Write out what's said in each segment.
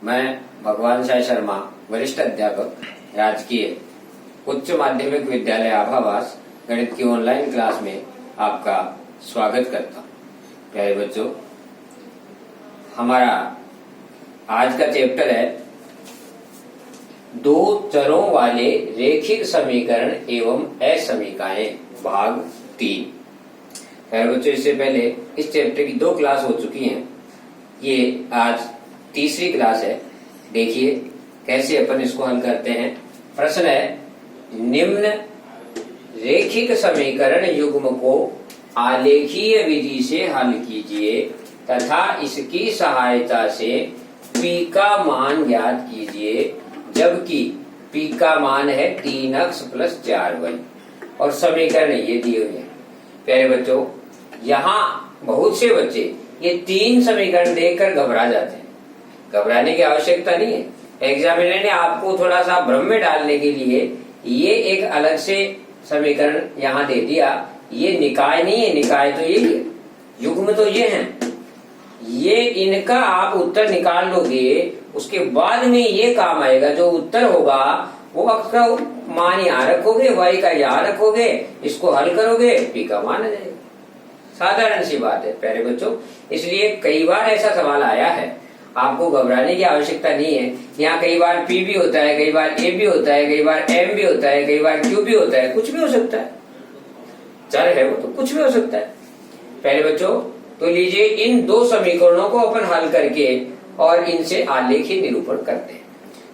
मैं भगवान साई शर्मा, वरिष्ठ अध्यापक, राजकीय उच्च माध्यमिक विद्यालय आभावास गणित की ऑनलाइन क्लास में आपका स्वागत करता हूँ। प्यारे बच्चों, हमारा आज का चैप्टर है दो चरों वाले रेखिक समीकरण एवं असमीकाएं, भाग 3। प्यारे बच्चों, इससे पहले इस चैप्टर की 2 क्लास हो चुकी हैं। ये आज तीसरी क्लास है। देखिए कैसे अपन इसको हल करते हैं। प्रश्न है, निम्न रेखिक समीकरण युग्म को आलेखीय विधि से हल कीजिए तथा इसकी सहायता से p का मान ज्ञात कीजिए, जबकि p का मान है 3x + 4y और समीकरण ये दिए हुए हैं। प्यारे बच्चों, यहाँ बहुत से बच्चे ये 3 समीकरण देखकर घबरा जाते हैं। घबराने की आवश्यकता नहीं है। एग्जामिनर ने आपको थोड़ा सा भ्रम में डालने के लिए ये एक अलग से समीकरण यहाँ दे दिया। ये निकाय नहीं है, निकाय तो यही है, युग्म तो ये है। ये इनका आप उत्तर निकाल लोगे, उसके बाद में ये काम आएगा। जो उत्तर होगा वो x का मान यहाँ रखोगे, y का यहाँ रखोगे, इसको हल करोगे, p का मान आ जाएगा। साधारण सी बात है प्यारे बच्चों। इसलिए कई बार ऐसा सवाल आया है, आपको घबराने की आवश्यकता नहीं है। यहाँ कई बार p भी होता है, कई बार a भी होता है, कई बार m भी होता है, कई बार q भी होता है, कुछ भी हो सकता है। चर है वो तो कुछ भी हो सकता है। पहले बच्चों तो लीजिए, इन 2 समीकरणों को अपन हल करके और इनसे आलेखीय निरूपण करते हैं।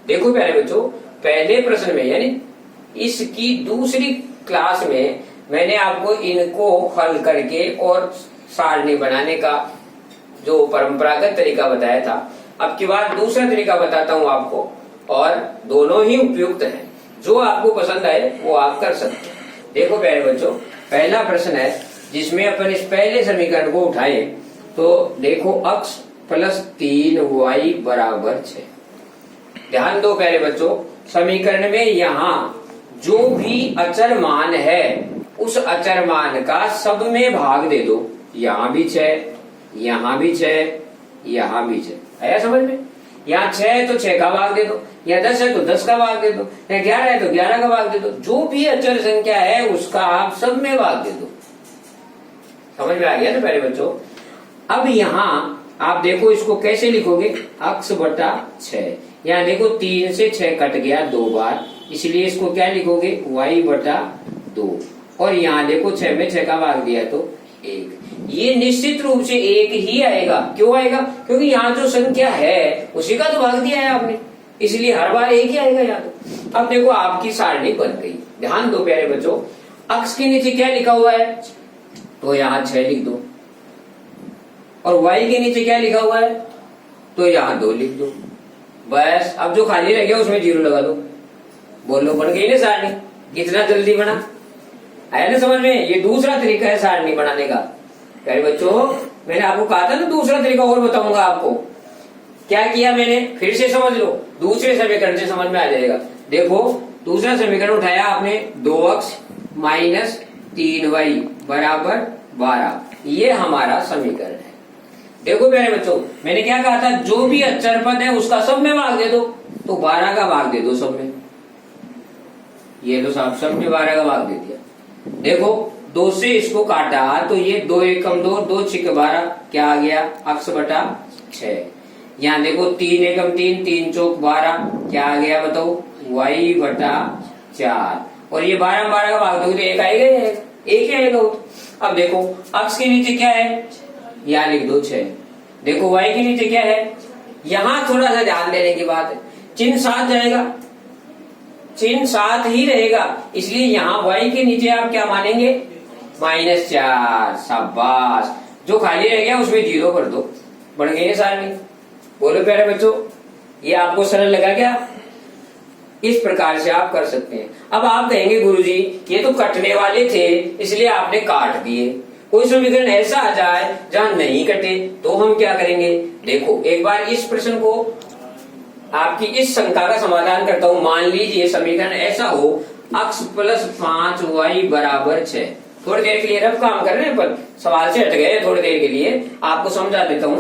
देखो प्यारे बच्चों, पहले प्रश्न में यानी इसकी दूसरी क्लास में मैंने आपको इनको हल करके और सारणी बनाने का जो परंपरागत तरीका बताया था। अब की बार दूसरा तरीका बताता हूँ आपको, और दोनों ही उपयुक्त हैं। जो आपको पसंद आए वो आप कर सकते हैं। देखो प्यारे बच्चों, पहला प्रश्न है जिसमें अपन इस पहले समीकरण को उठाएं। तो देखो x + 3y = 6। ध्यान दो प्यारे बच्चों, समीकरण में यहाँ जो भी अचर मान है उस अचर मान का सब में भाग दे दो। यहाँ भी 6, यहाँ भी 6, यहाँ भी 6। आया समझ में? यहाँ 6 है तो 6 का भाग दे दो, या 10 है तो 10 का भाग दे दो, या 11 है तो 11 का भाग दे दो। जो भी अचर संख्या है उसका आप सब में भाग दे दो। समझ में आ गया ना प्यारे बच्चों? अब यहाँ आप देखो इसको कैसे लिखोगे, x / 6। यहाँ देखो 3 से 6 कट गया 2 बार, इसलिए इसको क्या लिखोगे, y / 2। और यहाँ देखो 6 में 6 का भाग दिया तो 1। ये निश्चित रूप से 1 ही आएगा। क्यों आएगा? क्योंकि यहाँ जो संख्या है उसी का तो भाग दिया है आपने, इसलिए हर बार 1 ही आएगा यहाँ तो। अब देखो आपकी सारणी बन गई। ध्यान दो प्यारे बच्चों, x के नीचे क्या लिखा हुआ है तो यहाँ 6 लिख दो, और y के नीचे क्या लिखा हुआ है तो यहाँ 2 लिख दो। बस अब जो खाली रह गया उसमें 0 लगा दो। बोलो, बन गई ना सारणी? कितना जल्दी बना, आया ना समझ में? ये दूसरा तरीका है सारणी बनाने का। प्यारे बच्चों, मैंने आपको कहा था ना दूसरा तरीका और बताऊंगा आपको। क्या किया मैंने, फिर से समझ लो, दूसरे समीकरण से समझ में आ जाएगा। देखो दूसरा समीकरण उठाया आपने, 2x - 3y = 12। ये हमारा समीकरण है। देखो प्यारे बच्चों, मैंने क्या कहा था, जो भी अचर पद है उसका सब में भाग दे दो, तो 12 का भाग दे दो सब में। ये तो साहब सब में 12 का भाग दे दिया। देखो 2 से इसको काटा तो ये 2 एकम 2, 2 छिक 12, क्या आ गया, x / 6। यहाँ देखो 3 एकम 3, 3 चौक 12, क्या आ गया बताओ, y / 4। और ये 12 में 12 का भाग दोगे तो 1 आएगा, 1 ही आएगा। अब देखो x के नीचे क्या है, यहाँ लिख दो 6। देखो y के नीचे क्या है, यहाँ थोड़ा सा ध्यान देने की बात है, चिन्ह साथ जाएगा, चिन्ह साथ ही रहेगा, इसलिए यहाँ y के नीचे आप क्या मानेंगे, -4। शाबाश, जो खाली रह गया उसमें 0 कर दो, बन गई सारणी। बोलो प्यारे बच्चों, ये आपको सरल लगा क्या? इस प्रकार से आप कर सकते हैं। अब आप कहेंगे गुरुजी ये तो कटने वाले थे इसलिए आपने काट दिए। कोई समीकरण ऐसा आ जाए जहां नहीं कटे तो हम क्या करेंगे? देखो एक बार इस प्रश्न को, आपकी इस शंका का समाधान करता हूं। मान लीजिए समीकरण ऐसा हो, x + 5y = 6। थोड़ी देर के लिए रफ काम कर रहे हैं, पर सवाल से हट गए, थोड़ी देर के लिए आपको समझा देता हूं।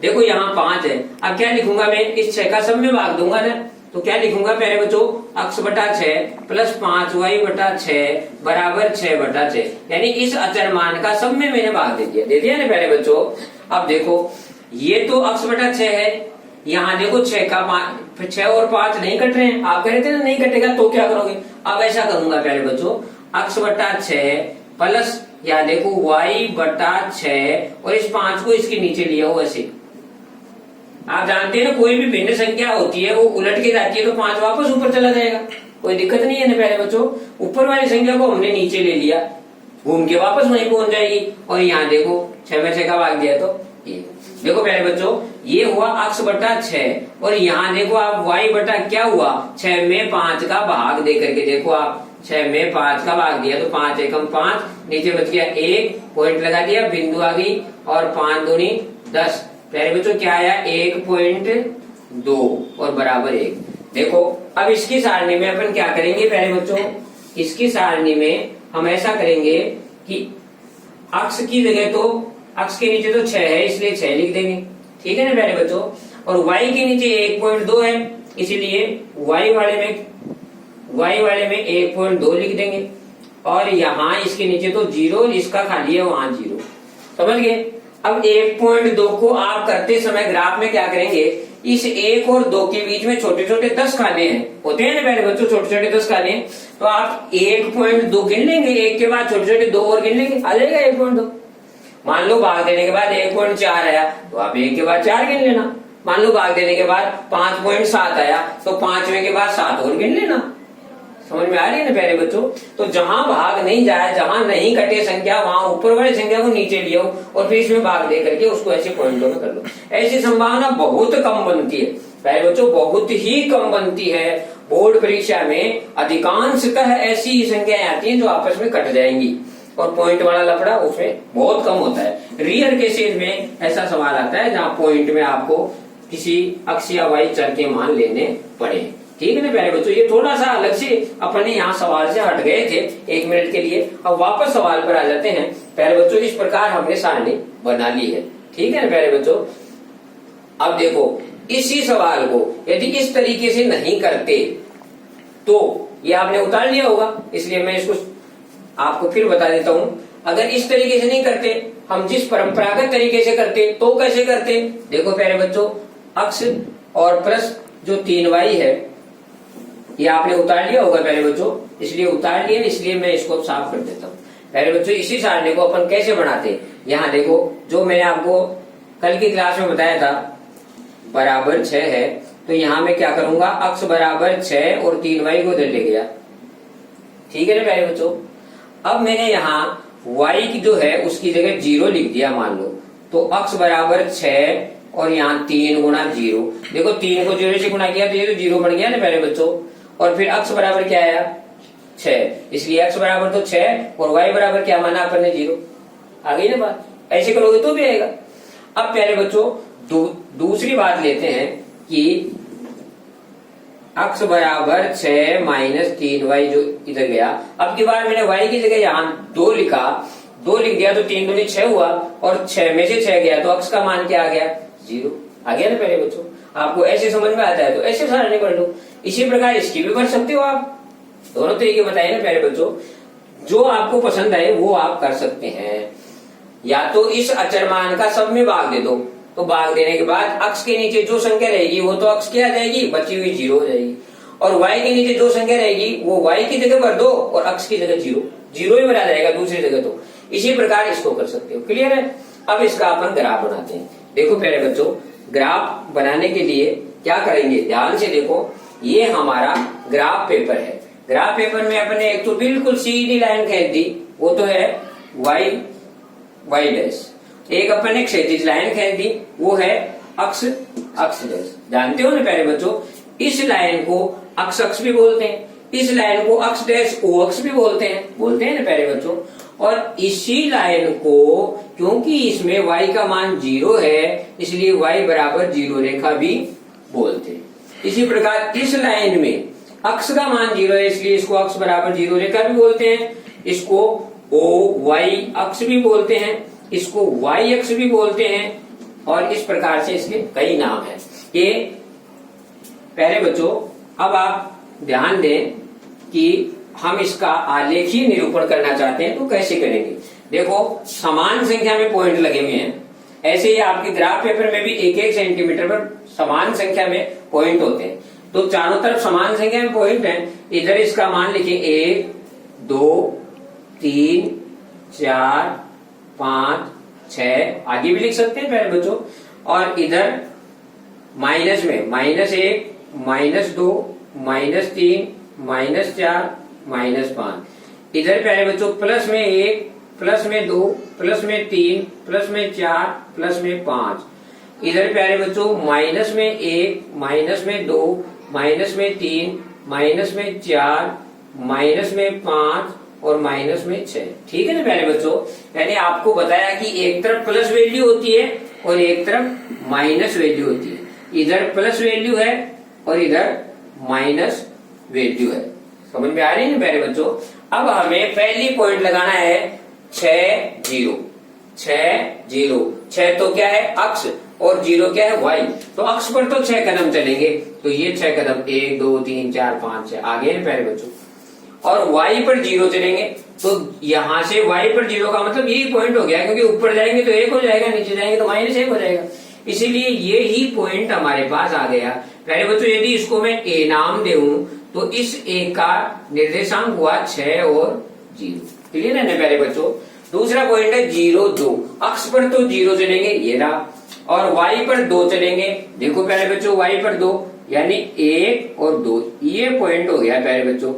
देखो यहाँ 5 है, अब क्या लिखूंगा मैं, इस 6 का सब में भाग दूंगा ना, तो क्या लिखूंगा पहले बच्चों, x बटा 6 प्लस 5y बटा 6 बराबर 6/6, यानी इस अचर मान का सब में मैंने भाग दे दिया ना पहले बच्चों। अब देखो ये तो x बटा 6 है, यहाँ देखो 6 का 5, 6 और 5 नहीं कट रहे हैं, आप कह रहे थे ना नहीं कटेगा, तो क्या करोगे, अब ऐसा करूंगा पहले बच्चों, x बटा 6 प्लस या देखो y बटा 6 और इस 5 को इसके नीचे लिया हो ऐसे। आप जानते हैं ना कोई भी भिन्न संख्या होती है वो उलट के जाती है तो 5 वापस ऊपर चला जाएगा, कोई दिक्कत नहीं है ना पहले बच्चों। ऊपर वाली संख्या को हमने नीचे ले लिया, घूम के वापस वहीं पहुंच जाएगी। और यहाँ देखो 6 में 6 का भाग दिया तो ये देखो पहले बच्चों ये हुआ x बटा 6 और यहाँ देखो आप y बटा क्या हुआ 6 में 5 का भाग दे करके देखो आप 6 में 5 का भाग दिया तो 5 एकम 5, नीचे बच गया 1, पॉइंट लगा दिया, बिंदु आ गई और 5 दूनी 10। पहले बच्चों क्या आया 1.2 और बराबर 1। देखो अब इसकी सारणी में अपन क्या करेंगे पहले बच्चों, इसकी सारणी में हम ऐसा करेंगे कि x की जगह तो x के नीचे तो 6 है इसलिए 6 लिख देंगे, ठीक है ना पहले बच्चों, और y के नीचे 1.2 है इसीलिए y वाले में 1.2 लिख देंगे, और यहाँ इसके नीचे तो 0 इसका खाली है वहां 0, समझ गए। अब 1.2 को आप करते समय ग्राफ में क्या करेंगे, इस 1 और 2 के बीच में छोटे छोटे 10 खाने हैं, होते हैं ना पहले बच्चों छोटे छोटे 10 खाने हैं, तो आप 1.2 गिन लेंगे, 1 के बाद छोटे छोटे 2 और गिन लेंगे, आ जाएगा 1.2। मान लो भाग देने के बाद 1.4 आया तो आप 1 के बाद 4 गिन लेना, मान लो भाग देने के बाद 5.7 आया तो 5वें के बाद 7 और गिन लेना, समझ में आ रही है ना पहले बच्चों। तो जहां भाग नहीं जाए, जहां नहीं कटे संख्या, वहां ऊपर वाली संख्या को नीचे लियो और फिर इसमें भाग दे करके उसको ऐसे पॉइंटों में कर लो। ऐसी संभावना बहुत कम बनती है पहले बच्चों, बहुत ही कम बनती है। बोर्ड परीक्षा में अधिकांशतः ऐसी संख्याएं आती हैं जो आपस में कट जाएंगी और पॉइंट वाला लफड़ा उसमें बहुत कम होता है। रियर केसेस में ऐसा सवाल आता है जहां पॉइंट में आपको किसी अक्ष या वाई चर के मान लेने पड़े, ठीक है ना प्यारे बच्चों। ये थोड़ा सा अलग से अपने यहाँ सवाल से हट गए थे 1 मिनट के लिए, अब वापस सवाल पर आ जाते हैं प्यारे बच्चों। इस प्रकार हमने सारणी बना ली है, ठीक है ना प्यारे बच्चों। अब देखो इसी सवाल को यदि इस तरीके से नहीं करते तो ये आपने उतार लिया होगा, इसलिए मैं इसको आपको फिर बता देता हूं। अगर इस तरीके से नहीं करते, हम जिस परंपरागत तरीके से करते तो कैसे करते, देखो प्यारे बच्चों अक्ष और प्लस जो 3y है ये आपने उतार लिया होगा पहले बच्चों, इसलिए उतार लिया, इसलिए मैं इसको साफ कर देता हूँ। पहले बच्चों इसी सारणी को अपन कैसे बनाते हैं, यहाँ देखो जो मैंने आपको कल की क्लास में बताया था बराबर 6 है, तो यहाँ मैं क्या करूंगा अक्ष बराबर 6 और 3y को इधर ले गया, ठीक है ना पहले बच्चों। अब मैंने यहाँ y की जो है उसकी जगह 0 लिख दिया मान लो, तो अक्ष बराबर 6 और यहाँ 3 गुणा 0, देखो 3 को 0 से गुणा किया तो ये तो 0 बन गया ना पहले बच्चों। और फिर अक्ष बराबर क्या आया 6, इसलिए अक्ष बराबर तो 6 और y बराबर क्या माना अपन ने 0, आ गई ना बात। ऐसे करोगे तो भी आएगा। अब प्यारे बच्चों दूसरी बात लेते हैं कि अक्ष बराबर 6 माइनस 3y जो इधर गया, अब की बार मैंने y की जगह यहाँ 2 लिखा, 2 लिख दिया तो 3 दूनी 6 हुआ और 6 में से 6 गया तो अक्ष का मान क्या आ गया 0 आ गया ना पहले बच्चों। आपको ऐसे समझ में आता है तो ऐसे सारणी पढ़ लो, इसी प्रकार इसकी भी पढ़ सकते हो आप, दोनों तरीके बताए ना प्यारे बच्चों। जो आपको पसंद आए वो आप कर सकते हैं। या तो इस अचर मान का सब में भाग दे दो, तो भाग देने के बाद अक्ष के नीचे जो संख्या रहेगी वो तो अक्ष की आ जाएगी, बची हुई 0 हो जाएगी, और y के नीचे जो संख्या रहेगी वो y की जगह भर दो और अक्ष की जगह 0 ही बना जाएगा दूसरी जगह। तो इसी प्रकार इसको कर सकते हो, क्लियर है। अब इसका अपन ग्राफ बनाते हैं। देखो प्यारे बच्चों ग्राफ बनाने के लिए क्या करेंगे, ध्यान से देखो, ये हमारा ग्राफ पेपर है। ग्राफ पेपर में अपने एक तो बिल्कुल सीधी लाइन खींच दी, वो तो है y डैश, एक अपन ने क्षैतिज लाइन खींच दी वो है अक्ष डैश। जानते हो ना प्यारे बच्चों इस लाइन को अक्ष भी बोलते हैं, इस लाइन को अक्ष डैश ओ अक्ष भी बोलते हैं ना प्यारे बच्चों। और इसी लाइन को क्योंकि इसमें y का मान 0 है इसलिए y बराबर 0 रेखा भी बोलते हैं। इसी प्रकार इस लाइन में अक्ष का मान 0 है इसलिए इसको अक्ष बराबर 0 रेखा भी बोलते हैं, इसको o y अक्ष भी बोलते हैं, इसको y अक्ष भी बोलते हैं, और इस प्रकार से इसके कई नाम हैं। ये पहले बच्चों अब आप ध्यान दें कि हम इसका आलेखीय निरूपण करना चाहते हैं तो कैसे करेंगे। देखो समान संख्या में पॉइंट लगे हुए हैं, ऐसे ही आपके ग्राफ पेपर में भी एक एक सेंटीमीटर पर समान संख्या में पॉइंट होते हैं। तो चारों तरफ समान संख्या में पॉइंट हैं, इधर इसका मान लिखिए 1 2 3 4 5 6, आगे भी लिख सकते हैं पहले बच्चों। और इधर माइनस में -1 -2 -3 -4 -5, इधर पहले बच्चों प्लस में 1 प्लस में 2 प्लस में 3 प्लस में 4 प्लस में 5, इधर प्यारे बच्चों माइनस में 1 माइनस में 2 माइनस में 3 माइनस में 4 माइनस में 5 और माइनस में 6। ठीक है ना प्यारे बच्चों, यानी आपको बताया कि एक तरफ प्लस वैल्यू होती है और एक तरफ माइनस वैल्यू होती है। इधर प्लस वैल्यू है और इधर माइनस वैल्यू है। समझ में आ रही है ना प्यारे बच्चों। अब हमें पहली पॉइंट लगाना है 6 0। 6 तो क्या है अक्ष और 0 क्या है y। तो अक्ष पर तो 6 कदम चलेंगे, तो ये 6 कदम 1 2 3 4 5 6 आगे है प्यारे बच्चों। और y पर 0 चलेंगे, तो यहां से y पर 0 का मतलब यही पॉइंट हो गया, क्योंकि ऊपर जाएंगे तो 1 हो जाएगा, नीचे जाएंगे तो -1 हो जाएगा। इसीलिए ये ही पॉइंट हमारे पास आ गया। प्यारे बच्चों यदि इसको मैं a नाम दूं तो इस a का निर्देशांक हुआ 6 और 0। क्लियर है ना प्यारे बच्चों। दूसरा पॉइंट है 0 2, अक्ष पर तो 0 चलेंगे ये रहा, और y पर 2 चलेंगे। देखो प्यारे बच्चों y पर 2 यानी 1 और 2, ये पॉइंट हो गया प्यारे बच्चों।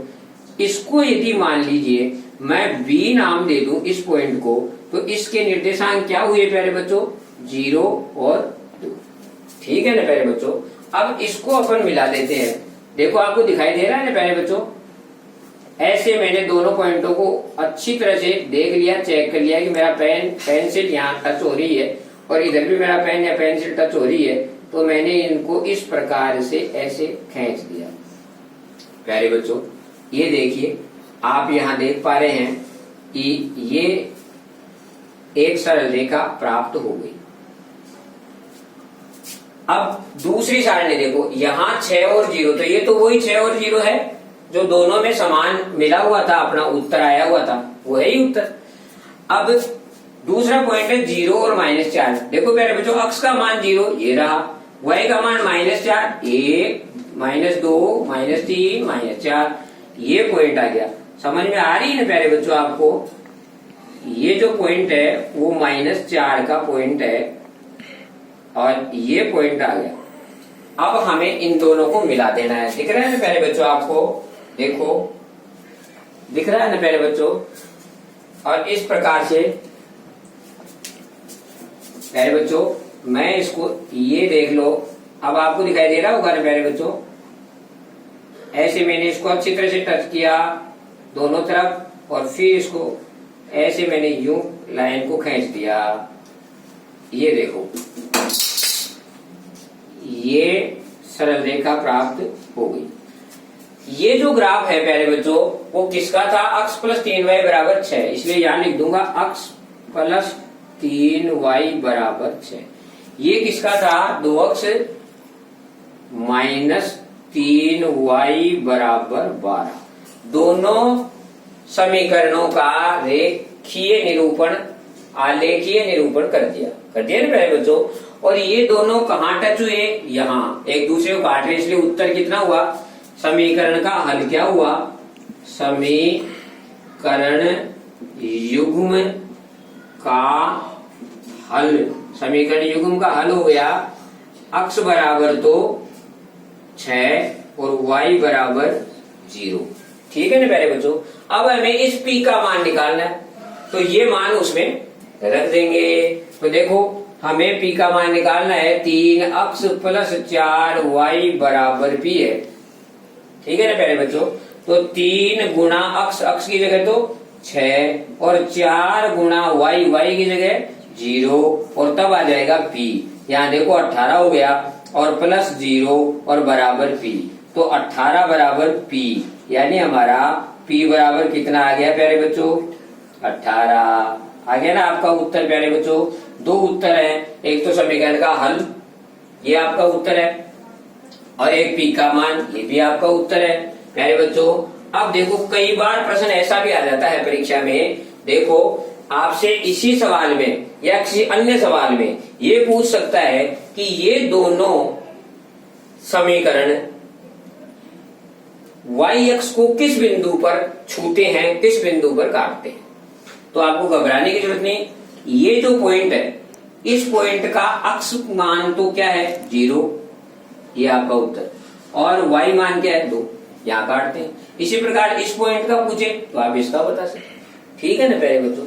इसको यदि मान लीजिए मैं b नाम दे दूं इस पॉइंट को, तो इसके निर्देशांक क्या हुए प्यारे बच्चों 0 और 2। ठीक है ना प्यारे बच्चों। अब इसको अपन मिला देते हैं। देखो आपको दिखाई दे रहा है ना प्यारे बच्चों, ऐसे मैंने दोनों पॉइंटों को अच्छी तरह से देख लिया, चेक कर लिया कि मेरा पेंसिल यहाँ टच हो रही है और इधर भी मेरा पेन या पेंसिल टच हो रही है, तो मैंने इनको इस प्रकार से ऐसे खींच दिया। प्यारे बच्चों ये देखिए, आप यहाँ देख पा रहे हैं कि ये एक सरल रेखा प्राप्त हो गई। अब दूसरी सारणी देखो, यहाँ 6 और 0, तो ये तो वही 6 और 0 है जो दोनों में समान मिला हुआ था, अपना उत्तर आया हुआ था, वो है ही उत्तर। अब दूसरा पॉइंट है 0 और -4। देखो प्यारे बच्चों अक्ष का मान 0 ये रहा, y का मान -4 1 -2 -3 -4, ये पॉइंट आ गया। समझ में आ रही है ना प्यारे बच्चों आपको। ये जो पॉइंट है वो -4 का पॉइंट है और ये पॉइंट आ गया। अब हमें इन दोनों को मिला देना है। दिख रहा है ना प्यारे बच्चों आपको, देखो दिख रहा है ना प्यारे बच्चों। और इस प्रकार से प्यारे बच्चों मैं इसको ये देख लो, अब आपको दिखाई दे रहा होगा ना प्यारे बच्चों। ऐसे मैंने इसको अच्छी तरह से टच किया दोनों तरफ और फिर इसको ऐसे मैंने यूं लाइन को खींच दिया। ये देखो ये सरल रेखा प्राप्त हो गई। ये जो ग्राफ है प्यारे बच्चों वो किसका था, अक्ष प्लस 3y बराबर 6, इसलिए यहां लिख दूंगा अक्ष प्लस 3y बराबर 6। ये किसका था, दो अक्ष -3y बराबर 12। दोनों समीकरणों का रेखीय निरूपण आलेखीय निरूपण कर दिया ना प्यारे बच्चों। और ये दोनों कहाँ टच हुए, यहाँ एक दूसरे को काट रहे, इसलिए उत्तर कितना हुआ, समीकरण का हल क्या हुआ, समीकरण युग्म का हल, समीकरण युग्म का हल हो गया अक्ष बराबर तो 6 और y बराबर 0। ठीक है ना प्यारे बच्चों। अब हमें इस p का मान निकालना है, तो ये मान उसमें रख देंगे। तो देखो हमें p का मान निकालना है 3 अक्ष प्लस 4y बराबर p है। ठीक है ना प्यारे बच्चों। तो 3 गुणा अक्ष की जगह तो 6 और 4 गुणा y की जगह 0 और तब आ जाएगा p। यहाँ देखो 18 हो गया और प्लस 0 और बराबर p, तो 18 बराबर p, यानी हमारा p बराबर कितना आ गया प्यारे बच्चों, 18 आ गया ना आपका उत्तर प्यारे बच्चों। दो उत्तर है, एक तो समीकरण का हल, ये आपका उत्तर है, और एक पी का मान, ये भी आपका उत्तर है प्यारे बच्चों। अब देखो कई बार प्रश्न ऐसा भी आ जाता है परीक्षा में, देखो आपसे इसी सवाल में या किसी अन्य सवाल में ये पूछ सकता है कि ये दोनों समीकरण y अक्ष को किस बिंदु पर छूते हैं, किस बिंदु पर काटते हैं। तो आपको घबराने की जरूरत नहीं, ये जो पॉइंट है इस पॉइंट का अक्ष मान तो क्या है 0, ये आपका उत्तर, और y मान क्या है 2, यहाँ काटते हैं। इसी प्रकार इस पॉइंट का पूछे तो आप इसका बता सकते, ठीक है ना प्यारे बच्चों।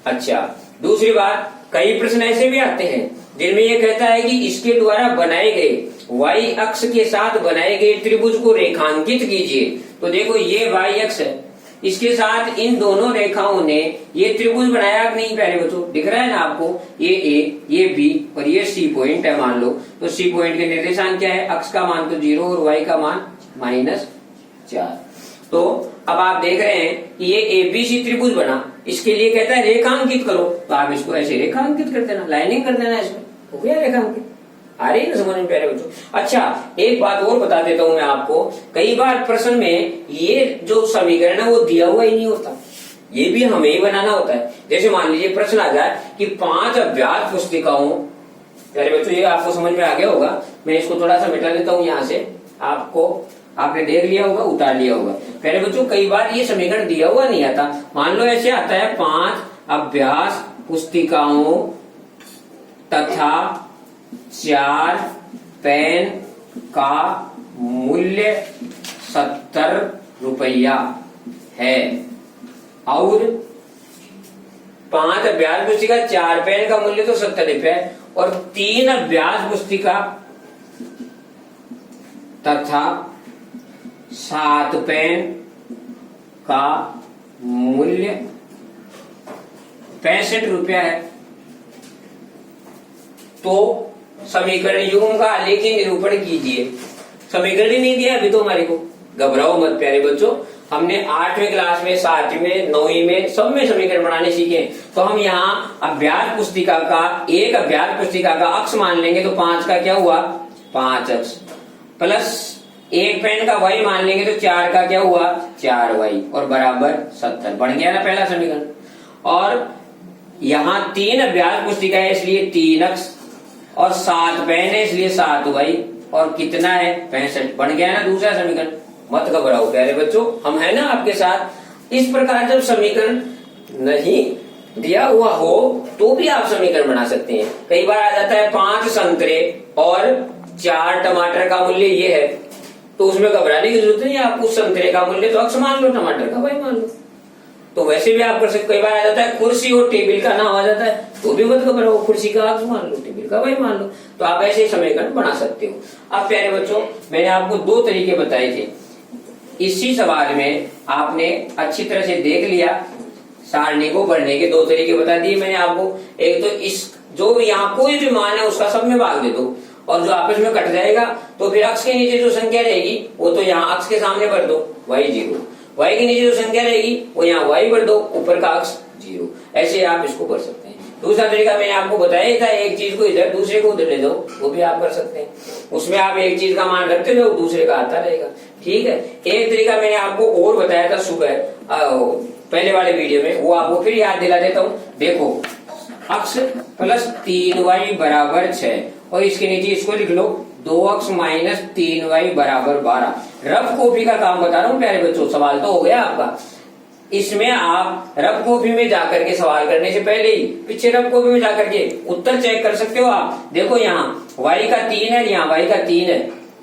अच्छा दूसरी बात, कई प्रश्न ऐसे भी आते हैं जिनमें यह कहता है कि इसके द्वारा बनाए गए y अक्ष के साथ बनाए गए त्रिभुज को रेखांकित कीजिए। तो देखो ये y अक्ष है, इसके साथ इन दोनों रेखाओं ने ये त्रिभुज बनाया कि नहीं प्यारे बच्चों, दिख रहा है ना आपको, ये A, ये B और ये C पॉइंट है मान लो। तो C पॉइंट के निर्देशांक क्या है, अक्ष का मान तो 0 और y का मान -4। तो अब आप देख रहे हैं कि ये ABC त्रिभुज बना, इसके लिए कहता है रेखांकित करो, तो आप इसको ऐसे रेखांकित कर देना, लाइनिंग कर देना, इसमें हो गया रेखांकित। आ रही है ना समझ में प्यारे बच्चों। अच्छा एक बात और बता देता हूं मैं आपको, कई बार प्रश्न में ये जो समीकरण है वो दिया हुआ ही नहीं होता, ये भी हमें ही बनाना होता है। जैसे मान लीजिए प्रश्न आ जाए कि 5 अभ्यास पुस्तिकाओं, प्यारे बच्चों ये आपको समझ में आ गया होगा, मैं इसको थोड़ा सा मिटा देता हूँ यहाँ से, आपने देख लिया होगा, उतार लिया होगा। प्यारे बच्चों कई बार ये समीकरण दिया हुआ नहीं आता, मान लो ऐसे आता है 5 अभ्यास पुस्तिकाओं तथा 4 पेन का मूल्य 70 रुपया है, और 5 अभ्यास पुस्तिका 4 पेन का मूल्य तो 70 रुपया है, और 3 अभ्यास पुस्तिका तथा 7 पेन का मूल्य 65 रुपया है। तो समीकरण युग्म का आलेखी निरूपण कीजिए। समीकरण ही नहीं दिया अभी तो हमारे को, घबराओ मत प्यारे बच्चों, हमने 8वीं क्लास में, 7वीं, 9वीं में सब में समीकरण बनाने सीखे। तो हम यहाँ अभ्यास पुस्तिका का, एक अभ्यास पुस्तिका का अक्ष मान लेंगे तो 5 का क्या हुआ 5 अक्ष, प्लस 1 पेन का y मान लेंगे तो 4 का क्या हुआ 4y, और बराबर 70। बन गया ना पहला समीकरण। और यहाँ 3 अभ्यास पुस्तिका है इसलिए 3 अक्ष, और 7 पेन है इसलिए 7y, और कितना है 65। बन गया ना दूसरा समीकरण। मत घबराओ प्यारे बच्चों, हम है ना आपके साथ। इस प्रकार जब समीकरण नहीं दिया हुआ हो तो भी आप समीकरण बना सकते हैं। कई बार आ जाता है 5 संतरे और 4 टमाटर का मूल्य ये है, तो उसमें घबराने की जरूरत नहीं है, आप उस संतरे का मूल्य तो अक्ष मान लो, टमाटर का y मान लो। तो वैसे भी आप कर सकते। कई बार आ जाता है कुर्सी और टेबल का नाम आ जाता है, तो भी मत घबराओ, कुर्सी का अक्ष मान लो, टेबल का y मान लो। तो आप ऐसे समीकरण बना सकते हो। अब प्यारे बच्चों मैंने आपको 2 तरीके बताए थे, इसी सवाल में आपने अच्छी तरह से देख लिया, सारणी को भरने के 2 तरीके बता दिए मैंने आपको। एक तो इस जो यहाँ कोई भी मान है उसका सब में भाग दे दो, और जो आपस में कट जाएगा तो फिर अक्ष के नीचे जो संख्या रहेगी वो तो यहाँ अक्ष के सामने भर दो y0, y के नीचे जो संख्या रहेगी वो यहाँ y भर दो, ऊपर का अक्ष 0। ऐसे आप इसको कर सकते हैं। दूसरा तरीका मैंने आपको बताया था, एक चीज को इधर दूसरे को उधर ले दो, वो भी आप कर सकते हैं। उसमें आप एक चीज का मान रखते रहो, दूसरे का आता रहेगा, ठीक है। एक तरीका मैंने आपको और बताया था सुबह पहले वाले वीडियो में, वो आपको फिर याद दिला देता हूँ। देखो अक्ष प्लस 3y बराबर 6, और इसके नीचे इसको लिख लो 2 अक्ष माइनस 3y बराबर 12। रफ कॉपी का काम बता रहा हूँ प्यारे बच्चों, सवाल तो हो गया आपका। इसमें आप रफ कॉपी में जाकर के सवाल करने से पहले ही पीछे रफ कॉपी में जाकर के उत्तर चेक कर सकते हो आप। देखो यहाँ y का 3 है, यहाँ y का 3 है,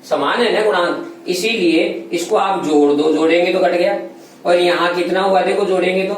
समान है ना गुणांक, इसीलिए इसको आप जोड़ दो, जोड़ेंगे तो कट गया। और यहाँ कितना हुआ देखो, जोड़ेंगे तो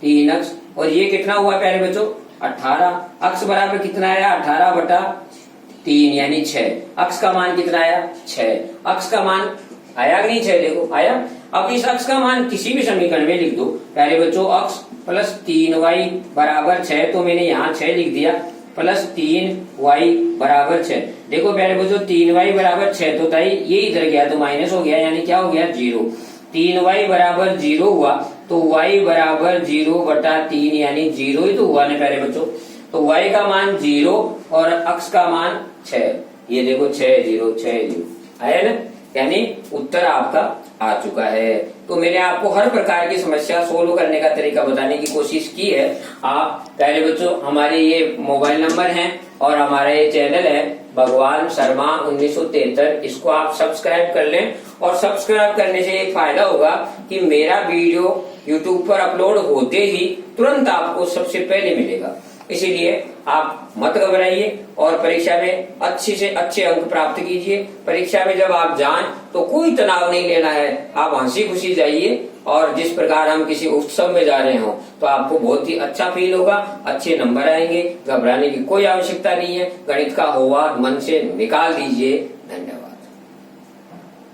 3 अक्ष, और ये कितना हुआ प्यारे बच्चों 18। अक्ष बराबर कितना आया 18/3 यानी 6। अक्ष का मान कितना आया 6। अक्ष का मान आया कि नहीं 6, देखो आया। अब इस अक्ष का मान किसी भी समीकरण में लिख दो प्यारे बच्चों, अक्ष प्लस 3y बराबर 6, तो मैंने यहाँ 6 लिख दिया, प्लस 3y बराबर 6। देखो प्यारे बच्चों 3y बराबर 6 तो ताई ये इधर गया तो माइनस हो गया, यानी क्या हो गया 0। 3y बराबर 0 हुआ तो y बराबर 0/3 यानी 0 ही तो हुआ ना प्यारे बच्चों। तो y का मान 0 और अक्ष का मान 6। ये देखो 6 0 6 0 आया ना, यानी उत्तर आपका आ चुका है। तो मैंने आपको हर प्रकार की समस्या सोल्व करने का तरीका बताने की कोशिश की है। आप पहले बच्चों हमारे ये मोबाइल नंबर हैं और हमारा ये चैनल है भगवान शर्मा 1973, इसको आप सब्सक्राइब कर लें। और सब्सक्राइब करने से एक फायदा होगा कि मेरा वीडियो YouTube पर अपलोड होते ही तुरंत आपको सबसे पहले मिलेगा। इसीलिए आप मत घबराइए और परीक्षा में अच्छे से अच्छे अंक प्राप्त कीजिए। परीक्षा में जब आप जाएं तो कोई तनाव नहीं लेना है, आप हंसी खुशी जाइए। और जिस प्रकार हम किसी उत्सव में जा रहे हो तो आपको बहुत ही अच्छा फील होगा, अच्छे नंबर आएंगे, घबराने की कोई आवश्यकता नहीं है। गणित का होमवर्क मन से निकाल दीजिए। धन्यवाद।